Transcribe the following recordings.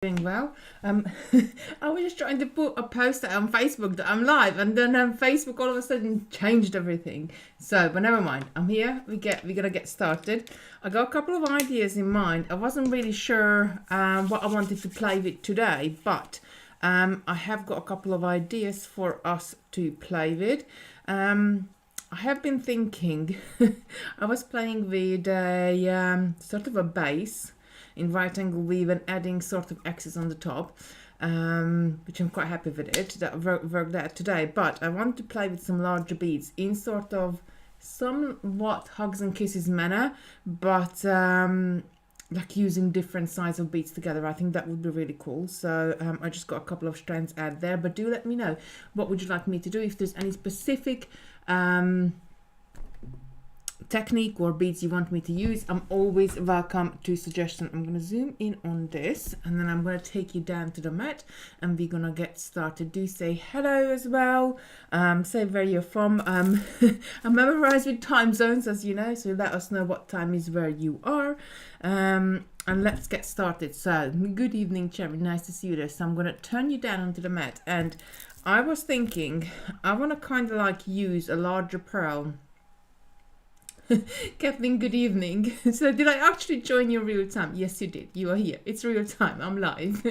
Doing well. I was just trying to put a post out on Facebook that I'm live, and then Facebook all of a sudden changed everything. But never mind. I'm here. We're gonna get started. I got a couple of ideas in mind. I wasn't really sure what I wanted to play with today, but I have got a couple of ideas for us to play with. I have been thinking. I was playing with a sort of a base in right angle weave and adding sort of X's on the top, which I'm quite happy with it. That worked out today, but I want to play with some larger beads in sort of somewhat hugs and kisses manner, but like using different size of beads together. I think that would be really cool. So I just got a couple of strands out there, but do let me know what would you like me to do. If there's any specific technique or beads you want me to use, I'm always welcome to suggestion. I'm going to zoom in on this, and then I'm going to take you down to the mat, and we're going to get started. Do say hello as well, say where you're from. I'm memorized with time zones, as you know, so let us know what time is where you are, and let's get started. So good evening, Cherry, nice to see you there. So I'm going to turn you down onto the mat, and I was thinking I want to kind of like use a larger pearl. Kathleen, good evening. So did I actually join you real time? Yes, you did. You are here. It's real time. I'm live.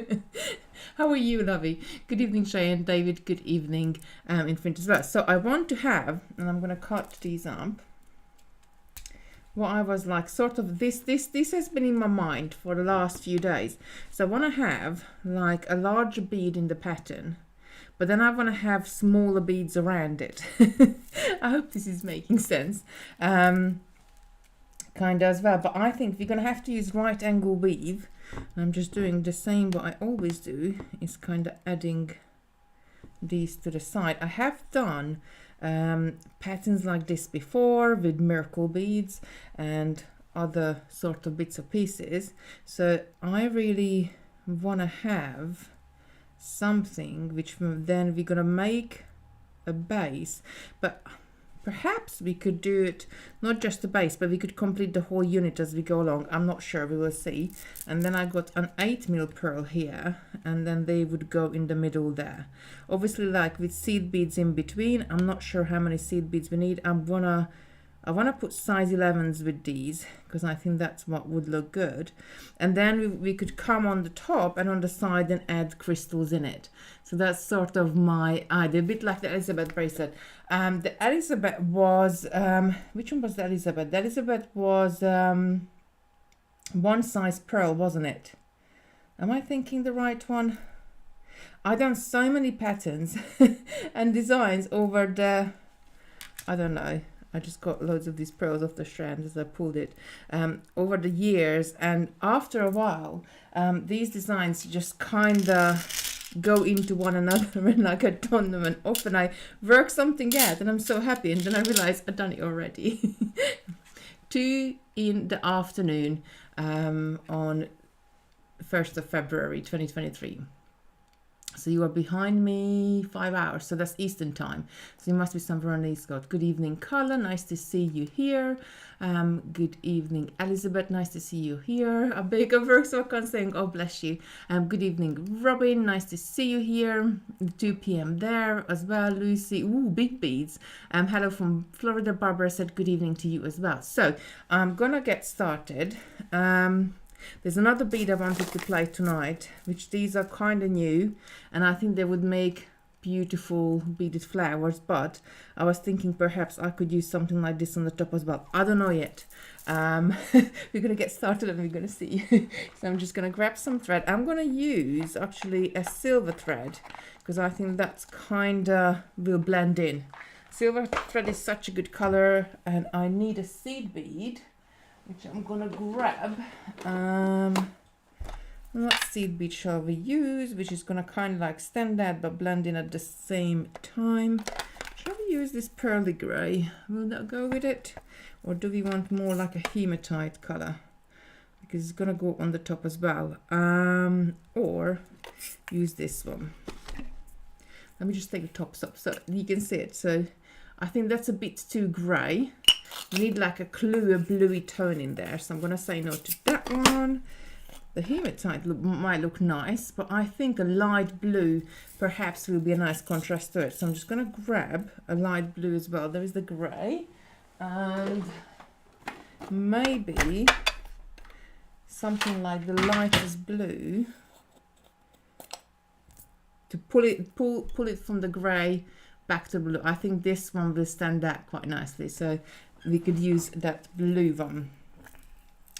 How are you, lovey? Good evening, Cheyenne. David, good evening. In front as well. So I want to have, and I'm going to cut these up. What I was like, sort of this has been in my mind for the last few days. So I want to have like a larger bead in the pattern, but then I want to have smaller beads around it. I hope this is making sense. Kind of as well. But I think we're going to have to use right angle weave. I'm just doing the same what I always do, is kind of adding these to the side. I have done patterns like this before with miracle beads and other sort of bits of pieces. So I really want to have something which then we're gonna make a base, but perhaps we could do it not just the base, but we could complete the whole unit as we go along. I'm not sure, we will see. And then I got an 8mm pearl here, and then they would go in the middle there, obviously like with seed beads in between. I'm not sure how many seed beads we need. I want to put size 11s with these because I think that's what would look good. And then we could come on the top and on the side and add crystals in it. So that's sort of my idea, a bit like the Elizabeth bracelet. The Elizabeth was, which one was the Elizabeth? The Elizabeth was one size pearl, wasn't it? Am I thinking the right one? I've done so many patterns and designs over the, I don't know. I just got loads of these pearls off the strand as I pulled it over the years, and after a while these designs just kind of go into one another, and like I done them and often I work something out and I'm so happy, and then I realize I've done it already. 2 in the afternoon on 1st of February 2023. So you are behind me 5 hours, so that's Eastern time. So you must be somewhere on the East Coast. Good evening, Carla. Nice to see you here. Good evening, Elizabeth. Nice to see you here. A big over, so I can't say, oh, bless you. Good evening, Robin. Nice to see you here. 2 p.m. there as well. Lucy. Ooh, big beads. Hello from Florida. Barbara said good evening to you as well. So I'm gonna get started. There's another bead I wanted to play tonight, which these are kind of new, and I think they would make beautiful beaded flowers, but I was thinking perhaps I could use something like this on the top as well. I don't know yet. We're going to get started and we're going to see. So I'm just going to grab some thread. I'm going to use actually a silver thread because I think that's kind of will blend in. Silver thread is such a good color, and I need a seed bead, which I'm gonna grab. What seed bead shall we use? Which is gonna kind of like stand out but blend in at the same time. Shall we use this pearly grey? Will that go with it? Or do we want more like a hematite color? Because it's gonna go on the top as well. Or use this one. Let me just take the tops up so you can see it. So I think that's a bit too grey. You need like a clear bluey tone in there, so I'm gonna say no to that one. The hematite might look nice, but I think a light blue perhaps will be a nice contrast to it. So I'm just going to grab a light blue as well. There is the grey, and maybe something like the lightest blue to pull it from the grey back to blue. I think this one will stand out quite nicely, so we could use that blue one.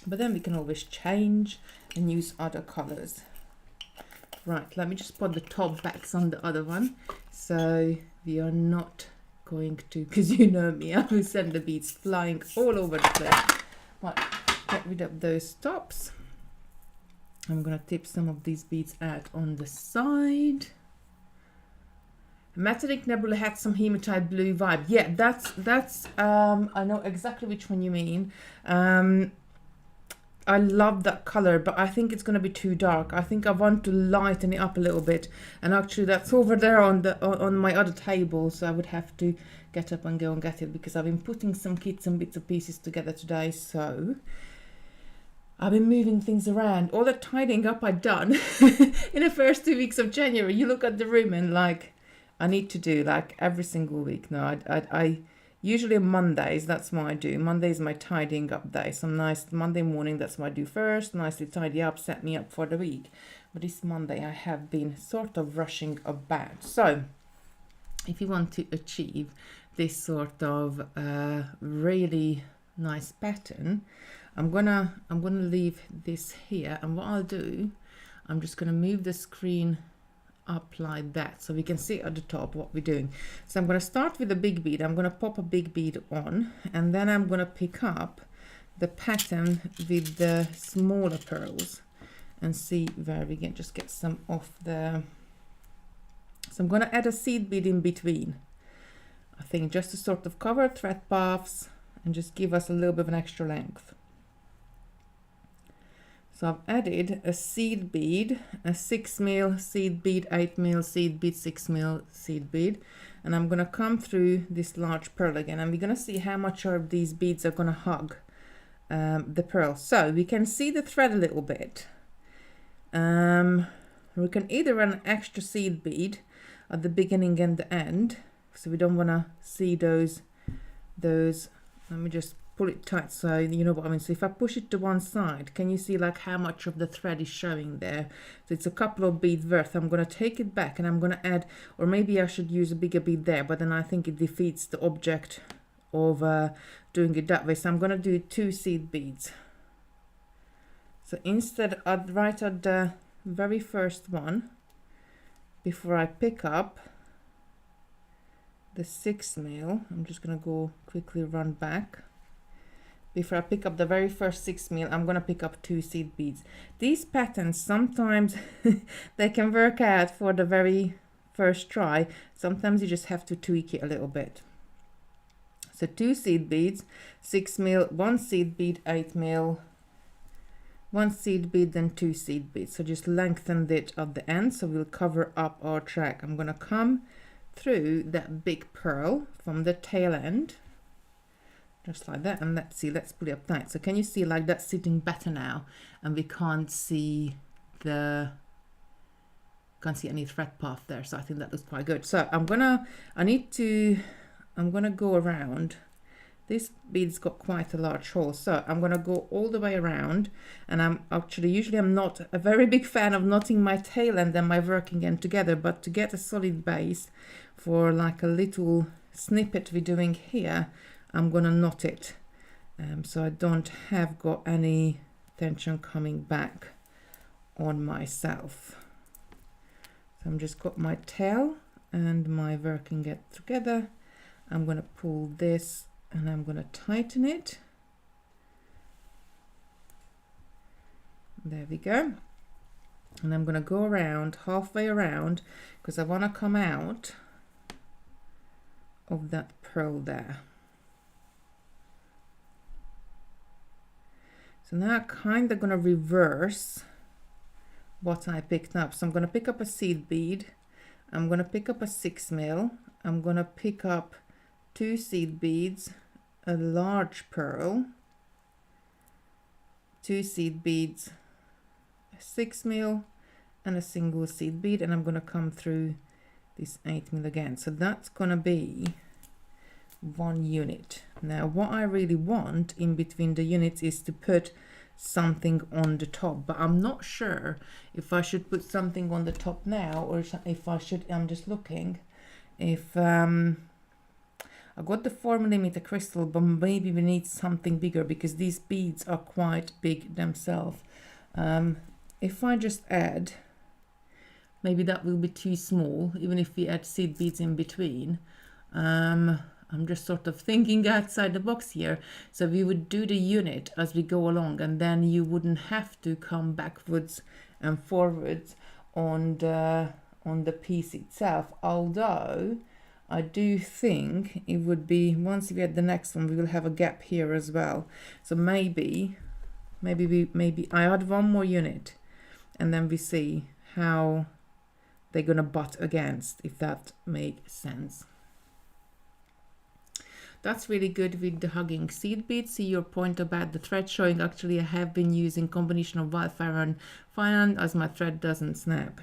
But then we can always change and use other colors. Right, let me just put the top backs on the other one, so we are not going to, because you know me, I will send the beads flying all over the place. Right, get rid of those tops. I'm gonna tip some of these beads out on the side. Metallic Nebula had some hematite blue vibe. Yeah, that's I know exactly which one you mean. I love that color, but I think it's going to be too dark. I think I want to lighten it up a little bit, and actually that's over there on my other table, so I would have to get up and go and get it, because I've been putting some kits and bits and pieces together today. So I've been moving things around. All the tidying up I've done in the first 2 weeks of January. You look at the room and like, I need to do like every single week. No, I usually on Mondays, that's what I do. Monday is my tidying up day. So nice Monday morning, that's what I do first. Nicely tidy up, set me up for the week. But this Monday I have been sort of rushing about. So if you want to achieve this sort of really nice pattern, I'm gonna leave this here, and what I'll do, I'm just gonna move the screen up like that so we can see at the top what we're doing. So I'm going to start with a big bead. I'm going to pop a big bead on, and then I'm going to pick up the pattern with the smaller pearls and see where we can just get some off the. So I'm going to add a seed bead in between, I think, just to sort of cover thread paths and just give us a little bit of an extra length. So I've added a seed bead, a 6mm seed bead, 8mm seed bead, 6mm seed bead, and I'm going to come through this large pearl again, and we're going to see how much of these beads are going to hug the pearl. So we can see the thread a little bit. We can either run an extra seed bead at the beginning and the end, so we don't want to see those. Let me just pull it tight so you know what I mean. So if I push it to one side, can you see like how much of the thread is showing there? So it's a couple of beads worth. I'm going to take it back and I'm going to add, or maybe I should use a bigger bead there, but then I think it defeats the object of doing it that way. So I'm going to do 2 seed beads. So instead, right at the very first one, before I pick up the 6mm, I'm just going to go quickly run back. Before I pick up the very first 6mm, I'm going to pick up 2 seed beads. These patterns, sometimes they can work out for the very first try. Sometimes you just have to tweak it a little bit. So 2 seed beads, 6mm, 1 seed bead, 8mm, 1 seed bead, then 2 seed beads. So just lengthened it at the end, so we'll cover up our track. I'm going to come through that big pearl from the tail end, just like that, and let's see, let's put it up tight. So can you see like that's sitting better now, and we can't see any thread path there, so I think that looks quite good. So I'm gonna go around. This bead's got quite a large hole, so I'm gonna go all the way around, and I'm not a very big fan of knotting my tail end and my working end together, but to get a solid base for like a little snippet we're doing here, I'm gonna knot it, so I don't have got any tension coming back on myself. So I'm just got my tail and my working end together. I'm gonna pull this and I'm gonna tighten it. There we go. And I'm gonna go around, halfway around, because I wanna come out of that pearl there. So now I'm kind of going to reverse what I picked up. So I'm going to pick up a seed bead. I'm going to pick up a 6mm. I'm going to pick up 2 seed beads, a large pearl, 2 seed beads, 6mm and a single seed bead, and I'm going to come through this 8mm again. So that's going to be 1 unit. Now what I really want in between the units is to put something on the top, but I'm not sure if I should put something on the top now, or if I should, I'm just looking if I got the 4mm crystal, but maybe we need something bigger because these beads are quite big themselves. If I just add, maybe that will be too small, even if we add seed beads in between. I'm just sort of thinking outside the box here. So we would do the unit as we go along, and then you wouldn't have to come backwards and forwards on the piece itself. Although I do think it would be, once we get the next one, we will have a gap here as well. So maybe I add 1 more unit, and then we see how they're gonna butt against, if that makes sense. That's really good with the hugging seed beads. See your point about the thread showing. Actually, I have been using combination of wildfire and fine as my thread doesn't snap.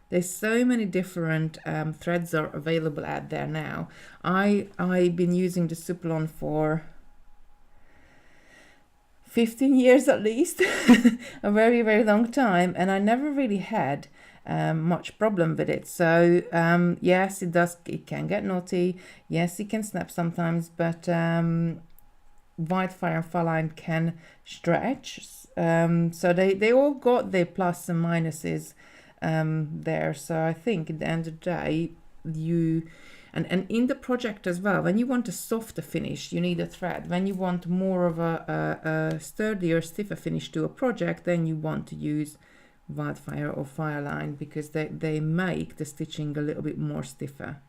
There's so many different threads are available out there now. I've been using the Supplon for 15 years at least, a very, very long time, and I never really had much problem with it. So yes, it can get naughty, yes, it can snap sometimes, but wildfire and Faline can stretch, so they all got their plus and minuses there. So I think at the end of the day, you and in the project as well, when you want a softer finish, you need a thread. When you want more of a sturdier, stiffer finish to a project, then you want to use wildfire or Fireline, because they make the stitching a little bit more stiffer.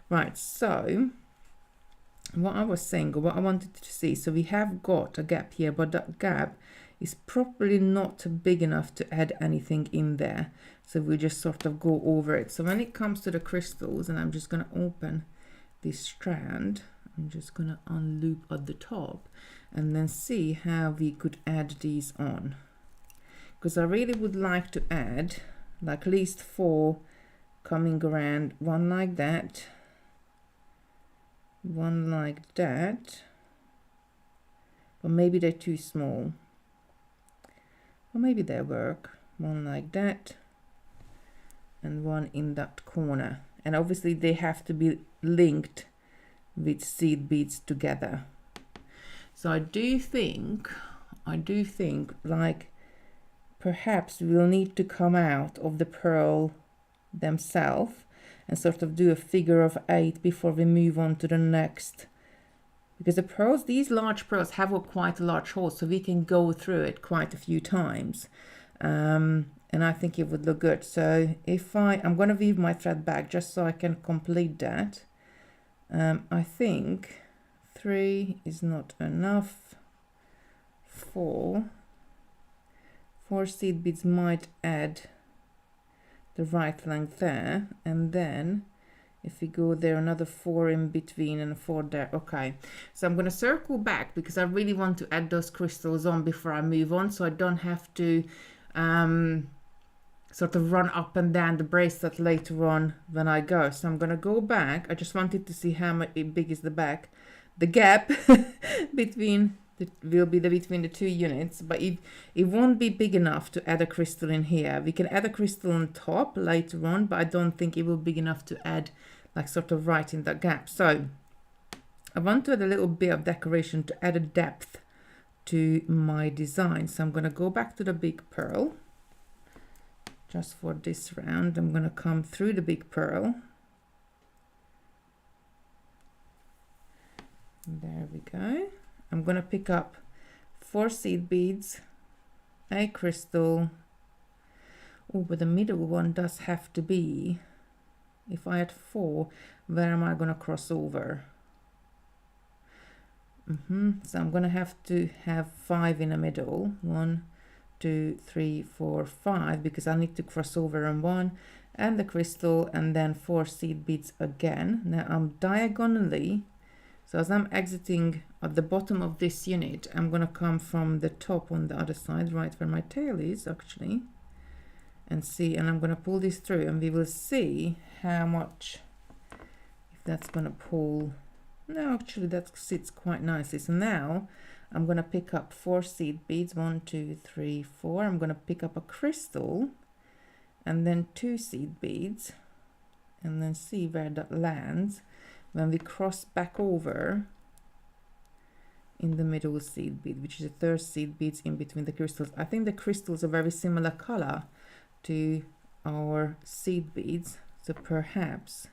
Right, so what I was saying, or what I wanted to see, so we have got a gap here, but that gap is probably not big enough to add anything in there, so we just sort of go over it. So when it comes to the crystals, and I'm just going to open this strand, I'm just going to unloop at the top and then see how we could add these on, because I really would like to add like at least 4 coming around, one like that, one like that, or maybe they're too small, or maybe they work, one like that and one in that corner, and obviously they have to be linked with seed beads together. So I do think like perhaps we'll need to come out of the pearl themselves and sort of do a figure of 8 before we move on to the next, because the pearls, these large pearls have quite a large hole, so we can go through it quite a few times, and I think it would look good. So if I'm going to weave my thread back just so I can complete that. I think 3 is not enough. 4 seed beads might add the right length there, and then if we go there, another 4 in between and 4 there. Okay, so I'm going to circle back because I really want to add those crystals on before I move on, so I don't have to sort of run up and down the bracelet later on when I go. So I'm going to go back. I just wanted to see how big is the back, the gap between between the 2 units, but it won't be big enough to add a crystal in here. We can add a crystal on top later on, but I don't think it will be big enough to add like sort of right in that gap. So I want to add a little bit of decoration to add a depth to my design. So I'm going to go back to the big pearl just for this round. I'm going to come through the big pearl. There we go. I'm going to pick up 4 seed beads, a crystal. Oh, but the middle one does have to be, if I had 4, where am I going to cross over? So I'm going to have 5 in the middle. 1, 2, 3, 4, 5, because I need to cross over on 1, and the crystal, and then 4 seed beads again. Now I'm diagonally, So as I'm exiting at the bottom of this unit, I'm going to come from the top on the other side, right where my tail is actually, and see, and I'm going to pull this through, and we will see how much, if that's going to pull. No, actually that sits quite nicely. So now I'm going to pick up 4 seed beads, 1, 2, 3, 4. I'm going to pick up a crystal and then 2 seed beads, and then see where that lands when we cross back over in the middle seed bead, which is the third seed beads in between the crystals. I think the crystals are very similar color to our seed beads, so perhaps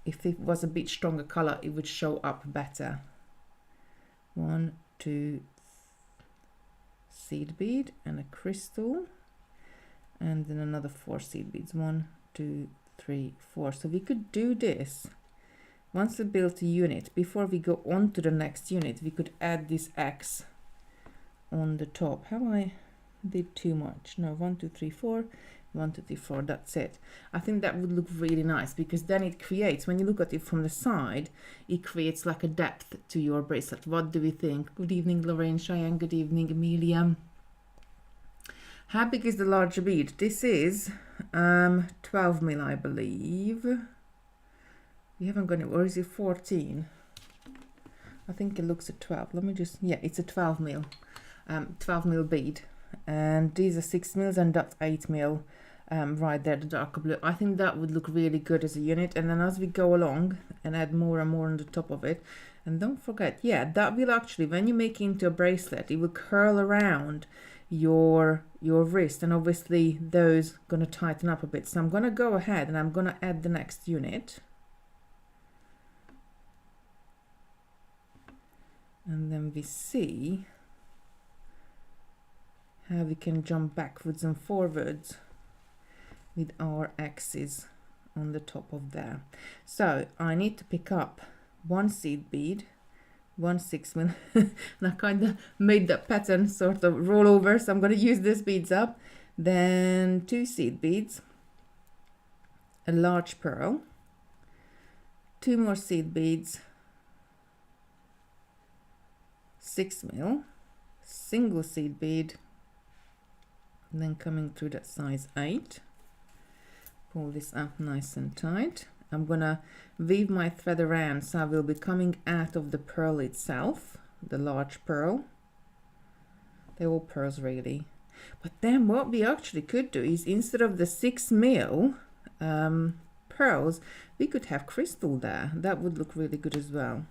if it was a bit stronger color it would show up better. 1, 2 seed bead and a crystal, and then another 4 seed beads, 1, 2, 3, 4. So we could do this once we built a unit. Before we go on to the next unit, we could add this X on the top. Have I did too much? No, 1, 2, 3, 4, 1, 2, 3, 4. That's it. I think that would look really nice, because then it creates, when you look at it from the side, it creates like a depth to your bracelet. What do we think? Good evening, Lorraine, Cheyenne. Good evening, Amelia. How big is the larger bead? This is 12 mil, I believe. We haven't got it, or is it 14? I think it looks at 12. Let me just, yeah, it's a 12 mil, 12 mil bead, and these are 6 mils, and that's 8 mil, right there, the darker blue. I think that would look really good as a unit, and then as we go along and add more and more on the top of it, and don't forget, yeah, that will actually, when you make it into a bracelet, it will curl around your wrist, and obviously those gonna tighten up a bit. So I'm gonna go ahead and I'm gonna add the next unit. And then we see how we can jump backwards and forwards with our axes on the top of there. So I need to pick up 1 seed bead, 1 6 mil, and I kind of made that pattern sort of roll over, so I'm going to use these beads up. Then 2 seed beads, a large pearl, 2 more seed beads, 6 mil, single seed bead, and then coming through that size 8, pull this up nice and tight. I'm gonna weave my thread around, so I will be coming out of the pearl itself, the large pearl. They're all pearls really. But then what we actually could do is, instead of the 6 mil pearls, we could have crystal there. That would look really good as well.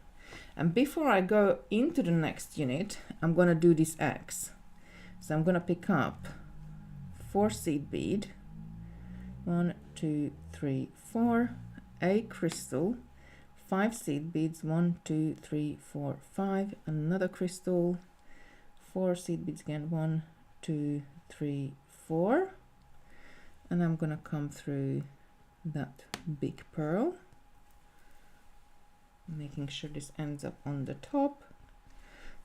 And before I go into the next unit, I'm gonna do this X. So I'm gonna pick up 4 seed bead, 1, 2, 3, 4, a crystal, 5 seed beads, 1, 2, 3, 4, 5, another crystal, 4 seed beads again, 1, 2, 3, 4, and I'm gonna come through that big pearl, making sure this ends up on the top.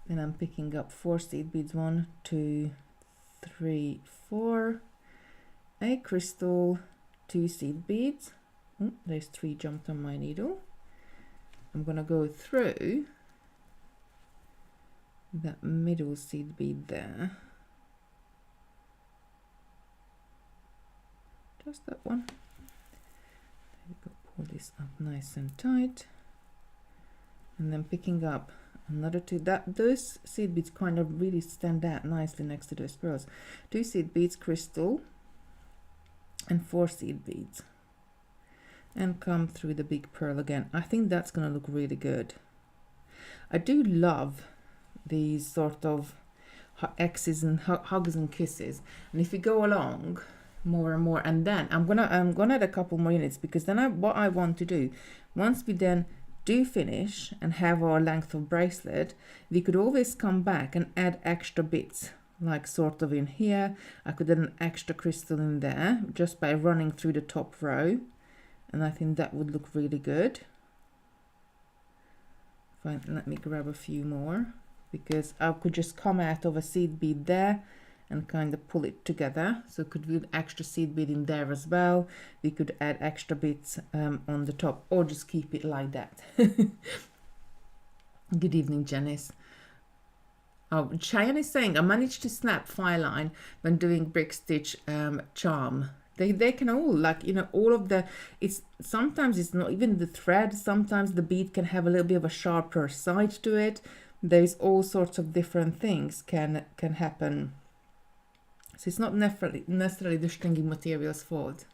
Then I'm picking up 4 seed beads, 1, 2, 3, 4, a crystal, 2 seed beads. There's 3 jumped on my needle. I'm gonna go through that middle seed bead there, just that one. There we go. Pull this up nice and tight, and then picking up another 2. Those seed beads kind of really stand out nicely next to those pearls. 2 seed beads, crystal, and 4 seed beads, and come through the big pearl again. I think that's gonna look really good. I do love these sort of X's and hugs and kisses, and if we go along more and more, and then I'm gonna add a couple more units, because then what I want to do, once we then do finish and have our length of bracelet, we could always come back and add extra bits, like sort of in here. I could add an extra crystal in there just by running through the top row, and I think that would look really good. Fine, let me grab a few more, because I could just come out of a seed bead there and kind of pull it together. So could we extra seed bead in there as well. We could add extra bits on the top, or just keep it like that. Good evening, Janice. Oh, Cheyenne is saying, I managed to snap file line when doing brick stitch charm. They can all, like, you know, all of the, it's sometimes it's not even the thread, sometimes the bead can have a little bit of a sharper side to it. There's all sorts of different things can happen. So it's not necessarily the stringy material's fault.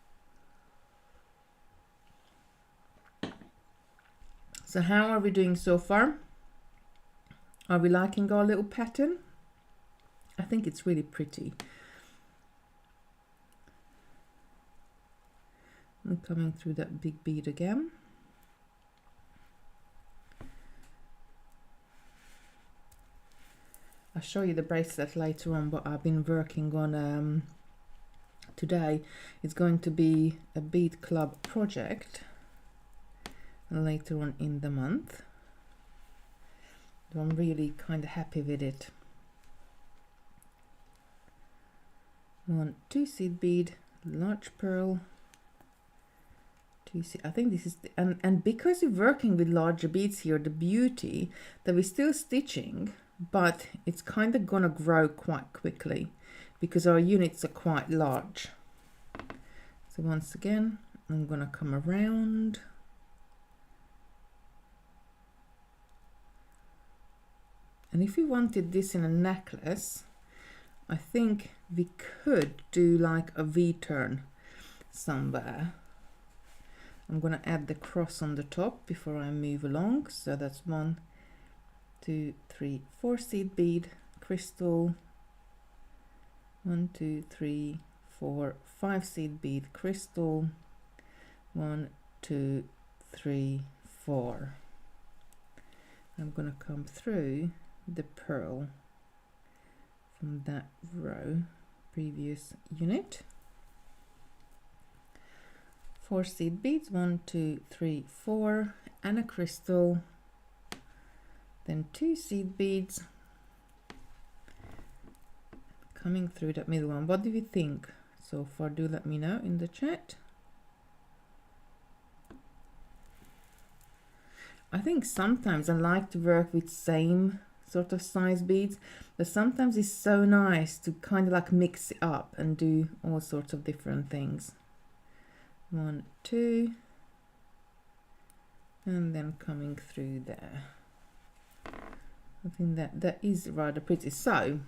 So how are we doing so far? Are we liking our little pattern? I think it's really pretty. I'm coming through that big bead again. I'll show you the bracelet later on, but I've been working on today. It's going to be a bead club project later on in the month. So I'm really kind of happy with it. 1 2 seed bead, large pearl, 2 seed. I think this is the, and because you're working with larger beads here, the beauty that we're still stitching, but it's kind of gonna grow quite quickly because our units are quite large. So once again, I'm gonna come around. And if we wanted this in a necklace, I think we could do like a V-turn somewhere. I'm gonna add the cross on the top before I move along. So that's 1 2 3 4 seed bead, crystal, 1 2 3 4 5 seed bead, crystal, 1 2 3 4. I'm gonna come through the pearl from that row, previous unit. 4 seed beads, 1 2 3 4, and a crystal, then 2 seed beads, coming through that middle one. What do we think so far? Do let me know in the chat. I think sometimes I like to work with same sort of size beads, but sometimes it's so nice to kind of like mix it up and do all sorts of different things. 1 2, and then coming through there. I think that is rather pretty. So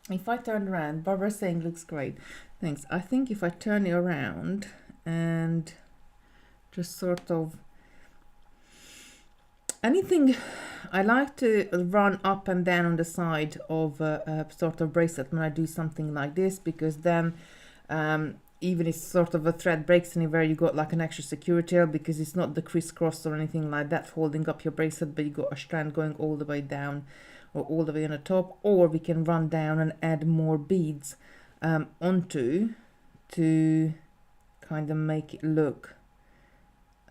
if I turn around, Barbara's saying looks great, thanks. I think if I turn it around and just sort of anything, I like to run up and down on the side of a sort of bracelet when I do something like this, because then even if sort of a thread breaks anywhere, you got like an extra security, because it's not the crisscross or anything like that holding up your bracelet, but you got a strand going all the way down or all the way on the top. Or we can run down and add more beads onto to kind of make it look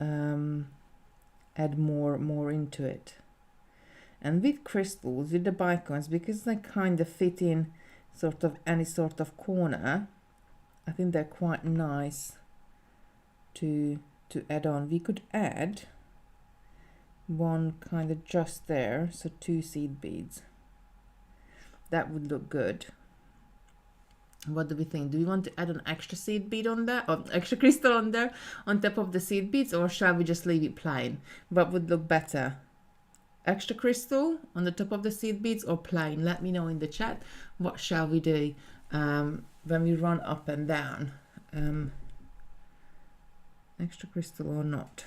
add more into it. And with crystals, with the bicons, because they kind of fit in sort of any sort of corner, I think they're quite nice to add on. We could add one kind of just there, so 2 seed beads. That would look good. What do we think? Do we want to add an extra seed bead on there, or extra crystal on there on top of the seed beads, or shall we just leave it plain? What would look better? Extra crystal on the top of the seed beads or plain? Let me know in the chat. What shall we do when we run up and down? Extra crystal or not?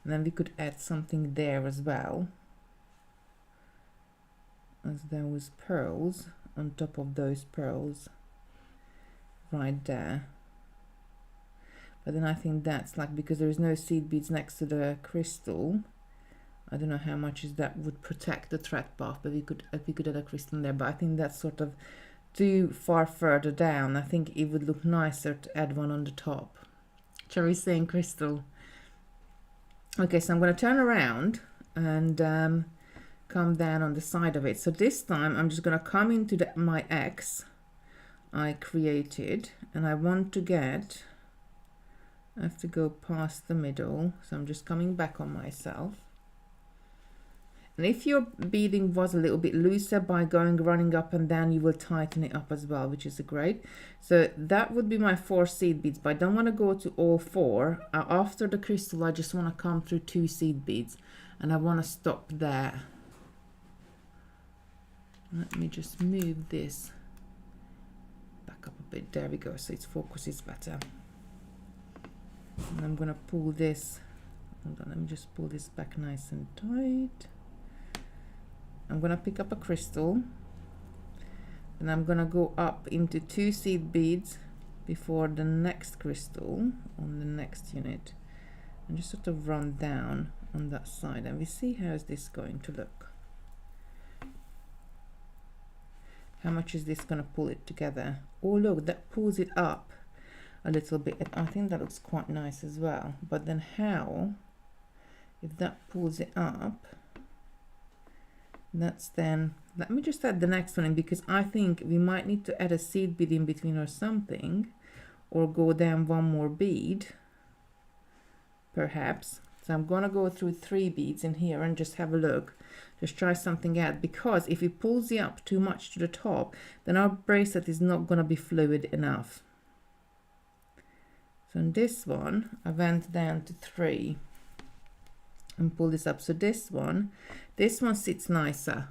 And then we could add something there as well, as those pearls on top of those pearls right there. But then I think that's like, because there is no seed beads next to the crystal, I don't know how much is that would protect the thread path, but we could add a crystal in there. But I think that's sort of too far further down. I think it would look nicer to add one on the top. Cherry's saying crystal. Okay, so I'm going to turn around and come down on the side of it. So this time I'm just going to come into my X I created, and I want to get, I have to go past the middle, so I'm just coming back on myself. And if your beading was a little bit looser, by running up and down, you will tighten it up as well, which is great. So that would be my 4 seed beads, but I don't want to go to all 4. After the crystal, I just want to come through 2 seed beads, and I want to stop there. Let me just move this back up a bit. There we go, so its focus is better. And I'm going to pull this. Hold on, let me just pull this back nice and tight. I'm going to pick up a crystal, and I'm going to go up into 2 seed beads before the next crystal on the next unit, and just sort of run down on that side, and we see how is this going to look. How much is this going to pull it together? Oh look, that pulls it up a little bit, and I think that looks quite nice as well. But then how, if that pulls it up, that's then, let me just add the next one in, because I think we might need to add a seed bead in between or something, or go down 1 more bead perhaps. So I'm gonna go through 3 beads in here and just have a look, just try something out, because if it pulls it up too much to the top, then our bracelet is not gonna be fluid enough. So in this one I went down to 3 and pull this up. So this one sits nicer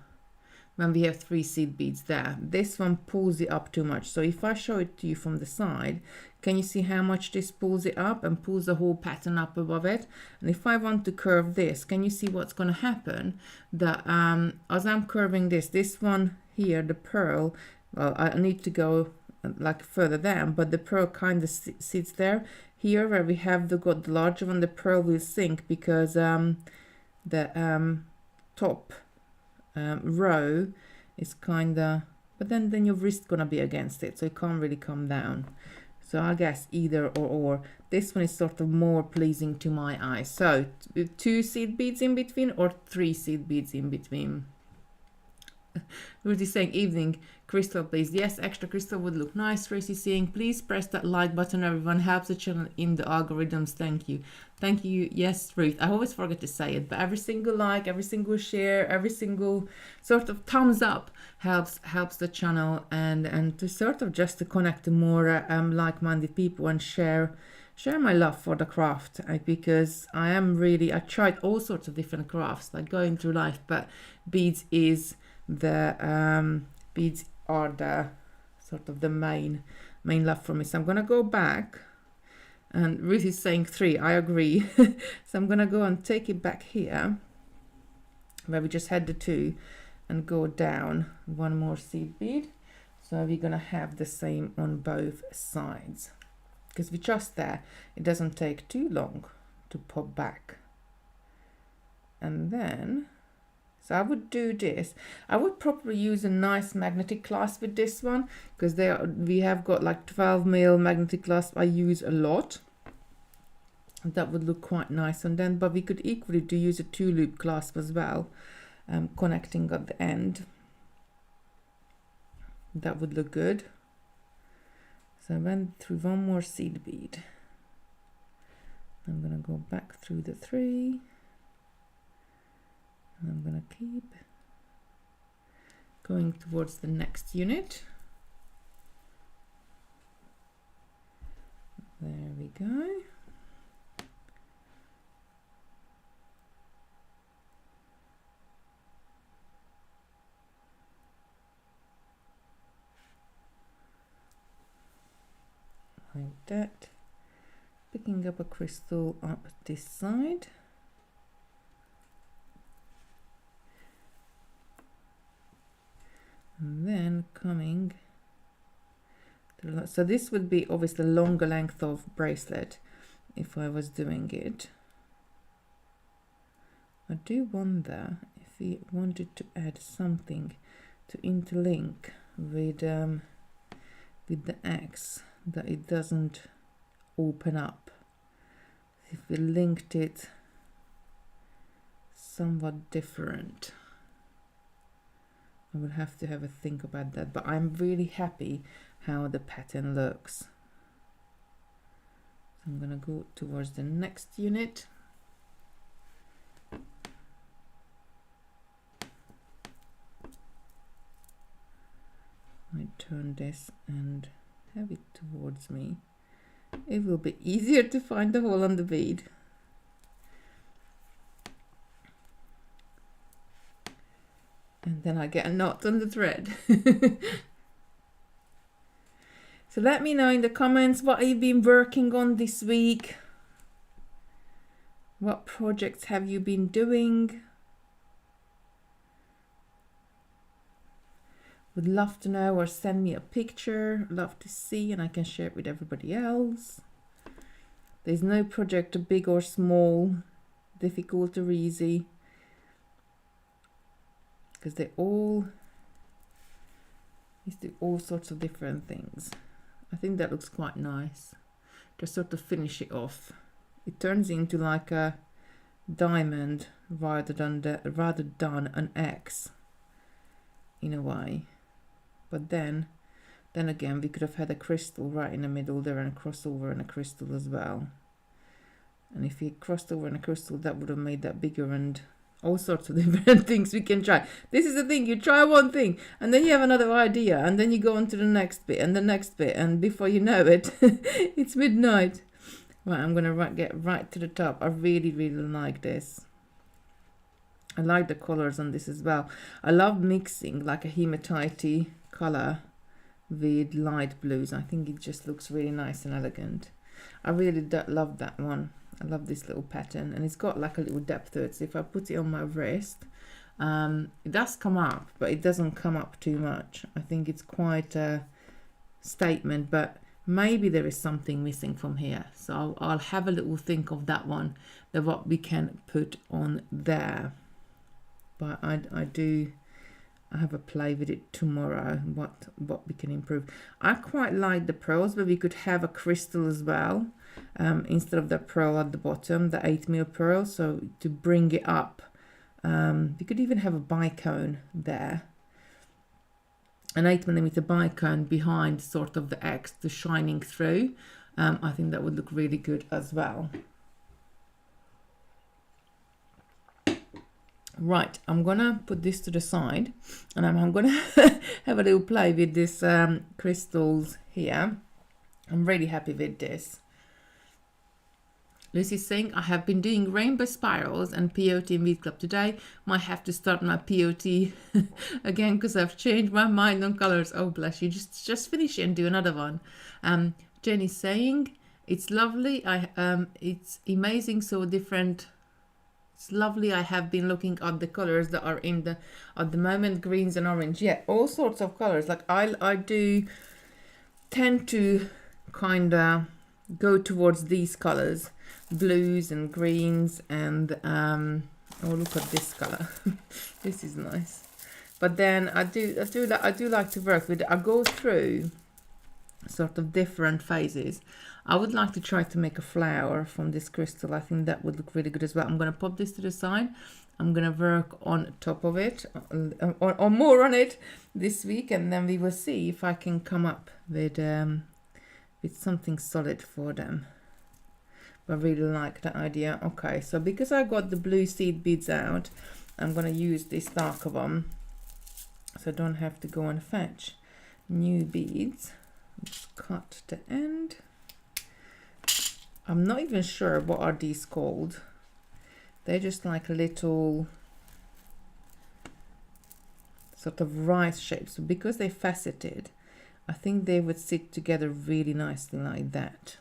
when we have 3 seed beads there. This one pulls it up too much. So if I show it to you from the side, can you see how much this pulls it up and pulls the whole pattern up above it? And if I want to curve this, can you see what's going to happen? That as I'm curving this one here, the pearl, well, I need to go like further down, but the pearl kind of sits there. Here where we have got the larger one, the pearl will sink because the top row is kind of, but then your wrist gonna be against it, so it can't really come down. So I guess either or. This one is sort of more pleasing to my eye. So 2 seed beads in between or 3 seed beads in between. Ruth is saying, evening, crystal please. Yes, extra crystal would look nice. Tracy saying, please press that like button, everyone. Helps the channel in the algorithms. Thank you. Thank you. Yes, Ruth. I always forget to say it, but every single like, every single share, every single sort of thumbs up helps the channel, and to sort of just to connect to more like-minded people and share my love for the craft, because I tried all sorts of different crafts like going through life, but beads are the sort of the main love for me. So I'm gonna go back, and Ruth is saying 3. I agree. So I'm gonna go and take it back here where we just had the 2 and go down 1 more seed bead. So we're gonna have the same on both sides, because we just there, it doesn't take too long to pop back. And then, so I would do this. I would probably use a nice magnetic clasp with this one, because we have got like 12mm magnetic clasp I use a lot. And that would look quite nice. And then, but we could equally use a 2-loop clasp as well, connecting at the end. That would look good. So I went through 1 more seed bead. I'm gonna go back through the 3. And I'm gonna keep going towards the next unit. There we go. Like that. Picking up a crystal up this side. And then coming to, so this would be obviously a longer length of bracelet if I was doing it. I do wonder if we wanted to add something to interlink with the X, that it doesn't open up. If we linked it somewhat different, I would have to have a think about that, but I'm really happy how the pattern looks. So I'm gonna go towards the next unit. turn this and have it towards me. It will be easier to find the hole on the bead. And then I get a knot on the thread. So let me know in the comments what you've been working on this week. What projects have you been doing? Would love to know, or send me a picture. Love to see, and I can share it with everybody else. There's no project big or small, difficult or easy, because they all do all sorts of different things. I think that looks quite nice. Just sort of finish it off. It turns into like a diamond rather than an X in a way. But then again, we could have had a crystal right in the middle there and a crossover and a crystal as well. And if we crossed over and a crystal, that would have made that bigger, and all sorts of different things we can try. This is the thing, you try one thing and then you have another idea, and then you go on to the next bit and the next bit, and before you know it, it's midnight. Right, I'm gonna get right to the top. I really like this. I like the colors on this as well. I love mixing like a hematite color with light blues. I think it just looks really nice and elegant. I really love that one. I love this little pattern, and it's got like a little depth to it. So if I put it on my wrist, it does come up, but it doesn't come up too much. I think it's quite a statement, but maybe there is something missing from here. So I'll have a little think of that one, that what we can put on there. But I have a play with it tomorrow, what we can improve. I quite like the pearls, but we could have a crystal as well, instead of the pearl at the bottom, the 8mm pearl. So to bring it up, we could even have a bicone there, an 8mm bicone behind sort of the X, the shining through. I think that would look really good as well. Right, I'm gonna put this to the side, and I'm gonna have a little play with this crystals here. I'm really happy with this. Lucy's saying, I have been doing rainbow spirals and POT in BeadClub today. Might have to start my POT again because I've changed my mind on colors. Oh, bless you. Just finish it and do another one. Jenny's saying, it's lovely. It's amazing, so different. It's lovely. I have been looking at the colors that are in at the moment, greens and orange. Yeah, all sorts of colors. Like I do tend to kind of go towards these colors, blues and greens, and oh, look at this color. This is nice. But then I do like to work with it. I go through sort of different phases. I would like to try to make a flower from this crystal. I think that would look really good as well. I'm going to pop this to the side. I'm going to work on top of it, or more on it this week, and then we will see if I can come up with something solid for them. I really like that idea. Okay, so because I got the blue seed beads out, I'm going to use this darker one, so I don't have to go and fetch new beads. Just cut the end. I'm not even sure what are these called. They're just like little sort of rice shapes. So because they're faceted, I think they would sit together really nicely like that.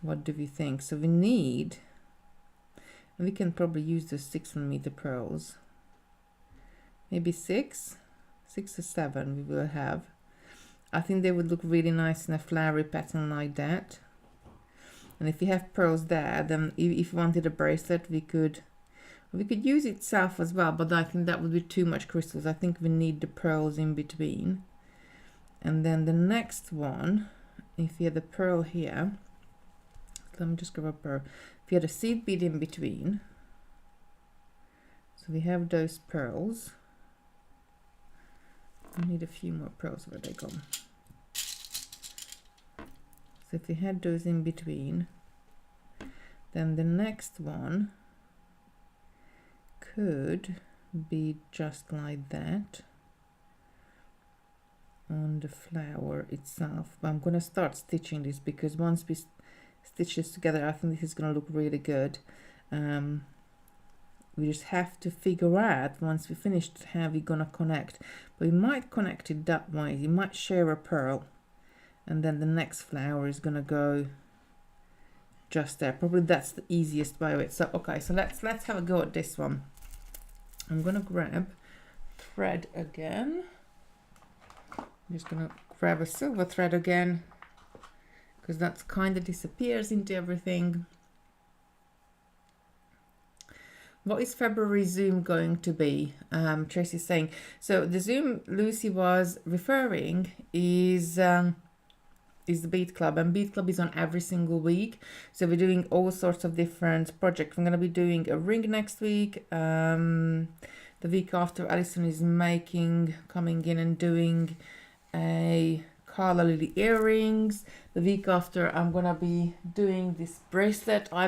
What do we think? So we need, and we can probably use the 6mm pearls. Maybe six or seven we will have. I think they would look really nice in a flowery pattern like that. And if you have pearls there, then if you wanted a bracelet, we could use itself as well, but I think that would be too much crystals. I think we need the pearls in between. And then the next one, if you had the pearl here, let me just grab a pearl. If you had a seed bead in between, so we have those pearls. I need a few more pearls. Where they go? So if we had those in between, then the next one could be just like that. on the flower itself. But I'm gonna start stitching this because once we stitch this together, I think this is gonna look really good. We just have to figure out once we finished how we're gonna connect. But we might connect it that way. You might share a pearl, and then the next flower is gonna go just there. Probably that's the easiest way of it. So okay, so let's have a go at this one. I'm gonna grab thread again. I'm just gonna grab a silver thread again because that's kind of disappears into everything. What is February Zoom going to be? Tracy's saying, so the Zoom Lucy was referring is the Bead Club, and Bead Club is on every single week. So we're doing all sorts of different projects. I'm going to be doing a ring next week. The week after, Alison is coming in and doing a Carla Lily earrings. The week after, I'm gonna be doing this bracelet I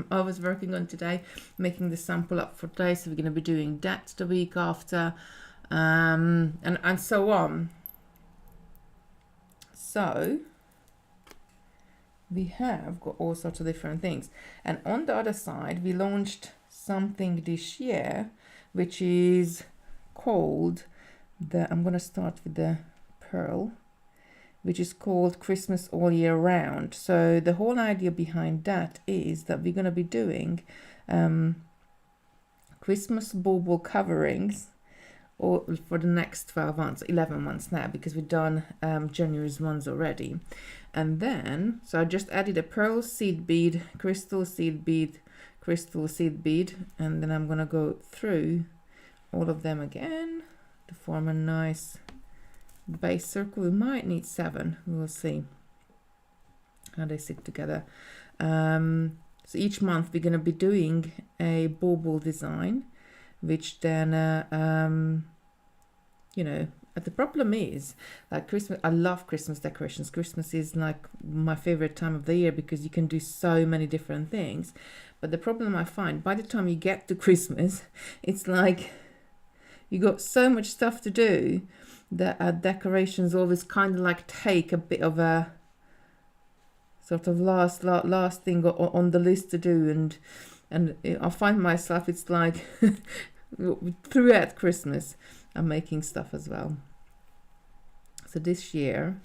was working on today, making the sample up for today. So we're gonna be doing that the week after, and so on. So we have got all sorts of different things. And on the other side, we launched something this year, which is called I'm gonna start with the pearl, which is called Christmas All Year Round. So the whole idea behind that is that we're going to be doing Christmas bauble coverings for the next 12 months, 11 months now, because we've done January's ones already. And then, so I just added a pearl seed bead, crystal seed bead, crystal seed bead, and then I'm going to go through all of them again to form a nice base circle. We might need 7, we'll see how they sit together. So each month we're going to be doing a bauble design, which then the problem is, like Christmas, I love Christmas decorations. Christmas is like my favorite time of the year because you can do so many different things. But the problem I find, by the time you get to Christmas, it's like you got so much stuff to do that decorations always kind of like take a bit of a sort of last thing on the list to do, and I find myself, it's like throughout Christmas I'm making stuff as well. So this year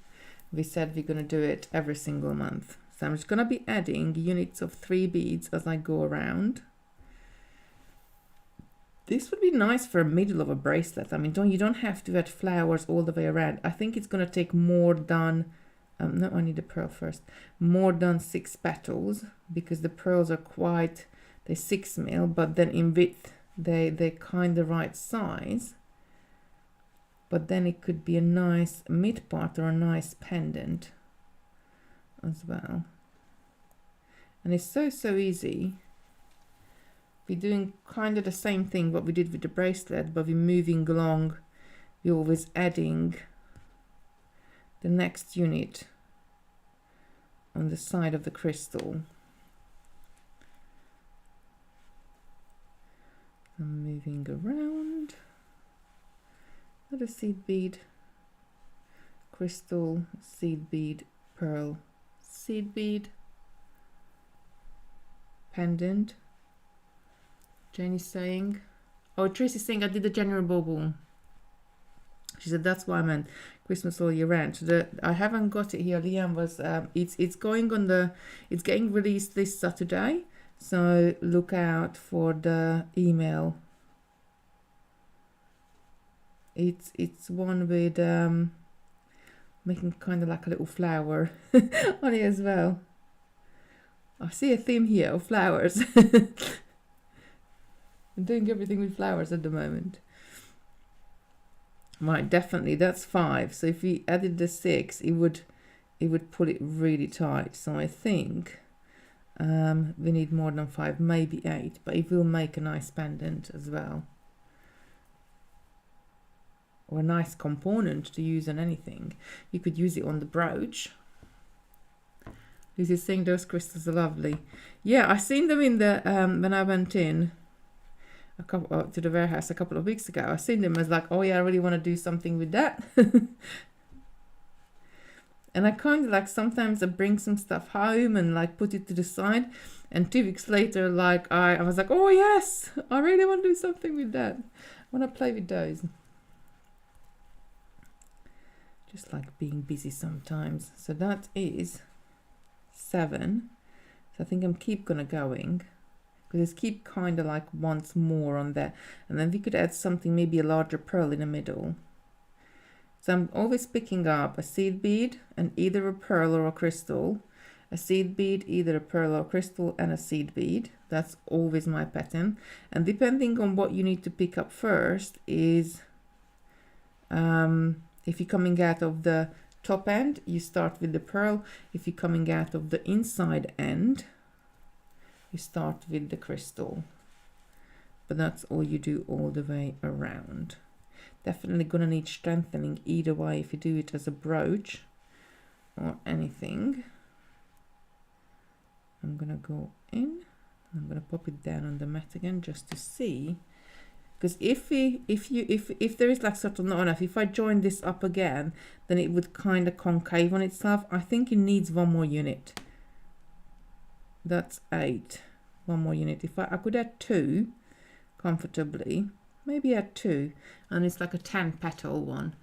we said we're going to do it every single month. So I'm just going to be adding units of 3 beads as I go around. This would be nice for a middle of a bracelet. I mean, you don't have to add flowers all the way around. I think it's going to take more than, no, I need a pearl first, more than 6 petals, because the pearls are they're 6 mil, but then in width, they're kind of right size. But then it could be a nice mid part or a nice pendant as well. And it's so easy. We're doing kind of the same thing what we did with the bracelet, but we're moving along. We're always adding the next unit on the side of the crystal. I'm moving around. Another seed bead, crystal, seed bead, pearl, seed bead, pendant. Janie's saying, oh, Tracy's saying I did the January bauble. She said that's what I meant, Christmas all year round. So I haven't got it here. Liam was it's going on it's getting released this Saturday, so look out for the email. It's one with making kind of like a little flower on it as well. I see a theme here of flowers. I'm doing everything with flowers at the moment. Right, definitely that's 5. So if we added the 6, it would pull it really tight. So I think we need more than 5, maybe 8, but it will make a nice pendant as well, or a nice component to use on anything. You could use it on the brooch. This is saying those crystals are lovely. Yeah, I seen them in the when I went in to the warehouse a couple of weeks ago. I seen them as like, oh yeah, I really want to do something with that. And I kind of like, sometimes I bring some stuff home and like put it to the side, and 2 weeks later, like I was like, oh yes, I really want to do something with that. I want to play with those. Just like being busy sometimes. So that is 7. So I think I'm keep gonna going, because it's keep kind of like once more on there, and then we could add something, maybe a larger pearl in the middle. So I'm always picking up a seed bead and either a pearl or a crystal, a seed bead, either a pearl or crystal, and a seed bead. That's always my pattern. And depending on what you need to pick up first is, if you're coming out of the top end, you start with the pearl. If you're coming out of the inside end, you start with the crystal. But that's all you do all the way around. Definitely gonna need strengthening either way if you do it as a brooch or anything. I'm gonna go in. I'm gonna pop it down on the mat again just to see. Because if there is like sort of not enough, if I join this up again, then it would kind of concave on itself. I think it needs one more unit. That's 8. One more unit. If I could add 2 comfortably, maybe add 2, and it's like a 10 petal one.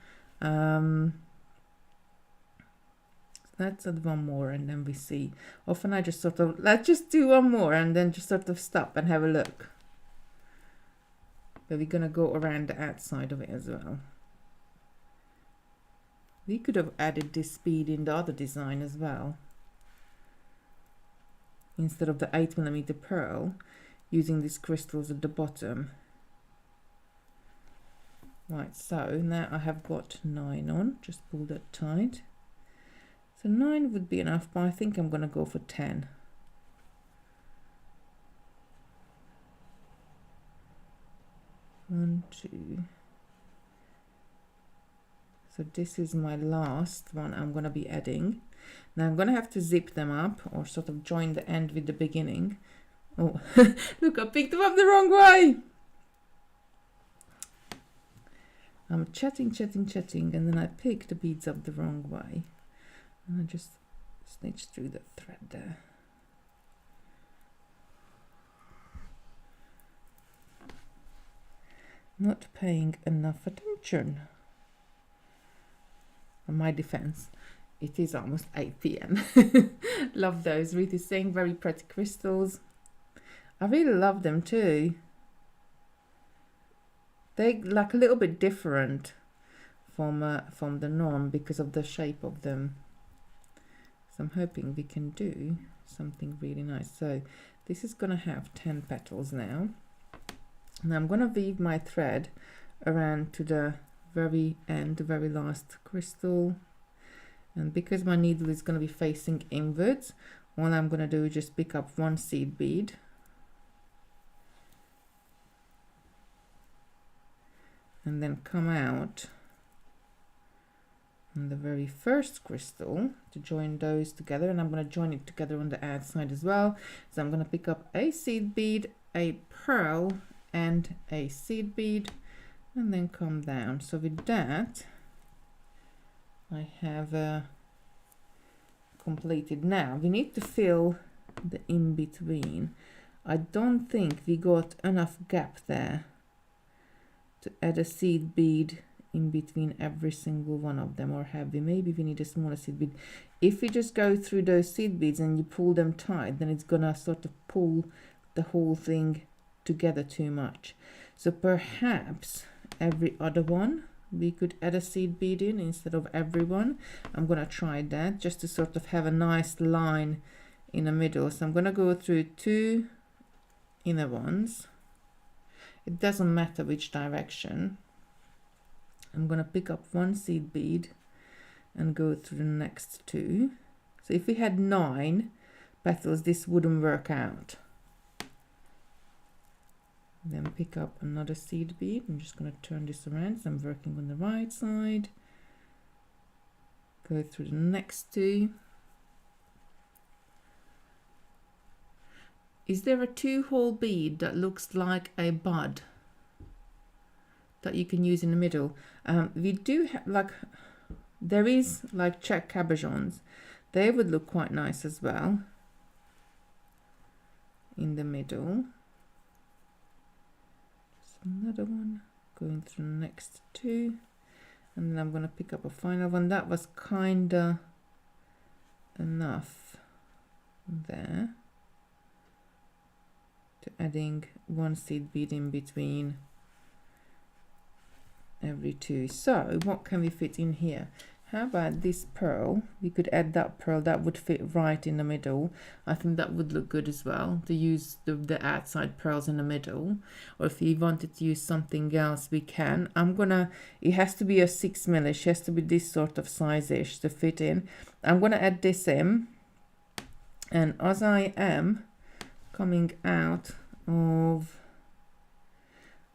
Let's add one more, and then we see. Often I just sort of, let's just do one more and then just sort of stop and have a look. But we're gonna go around the outside of it as well. We could have added this bead in the other design as well, instead of the 8mm pearl, using these crystals at the bottom. Right, so now I have got 9 on, just pull that tight. So 9 would be enough, but I think I'm gonna go for 10. One, 2. So this is my last one I'm gonna be adding. Now I'm gonna have to zip them up or sort of join the end with the beginning. Oh, look, I picked them up the wrong way. I'm chatting, and then I pick the beads up the wrong way. And I just snitch through the thread there. Not paying enough attention. On my defense, it is almost 8 p.m. Love those. Ruth is saying very pretty crystals. I really love them too. They like a little bit different from the norm because of the shape of them. So I'm hoping we can do something really nice. So this is gonna have 10 petals now. And I'm gonna weave my thread around to the very end, the very last crystal. And because my needle is gonna be facing inwards, all I'm gonna do is just pick up 1 seed bead. And then come out on the very first crystal to join those together, and I'm going to join it together on the outside as well. So I'm going to pick up a seed bead, a pearl, and a seed bead, and then come down. So with that, I have completed. Now we need to fill the in between. I don't think we got enough gap there to add a seed bead in between every single one of them, or have we? Maybe we need a smaller seed bead. If we just go through those seed beads and you pull them tight, then it's gonna sort of pull the whole thing together too much. So perhaps every other one we could add a seed bead in instead of every one. I'm gonna try that just to sort of have a nice line in the middle. So I'm gonna go through 2 inner ones. It doesn't matter which direction. I'm going to pick up 1 seed bead and go through the next 2. So if we had 9 petals, this wouldn't work out. Then pick up another seed bead. I'm just going to turn this around so I'm working on the right side. Go through the next 2. Is there a 2-hole bead that looks like a bud that you can use in the middle? We do have, like, There is like check cabochons. They would look quite nice as well in the middle. Just another one going through next two, and then I'm going to pick up a final one. That was kinda enough there to adding one seed bead in between every two. So what can we fit in here? How about this pearl? We could add that pearl. That would fit right in the middle. I think that would look good as well, to use the outside pearls in the middle. Or if you wanted to use something else, we can. It has to be a 6mm. It has to be this sort of size-ish to fit in. I'm gonna add this in. And as I am coming out of,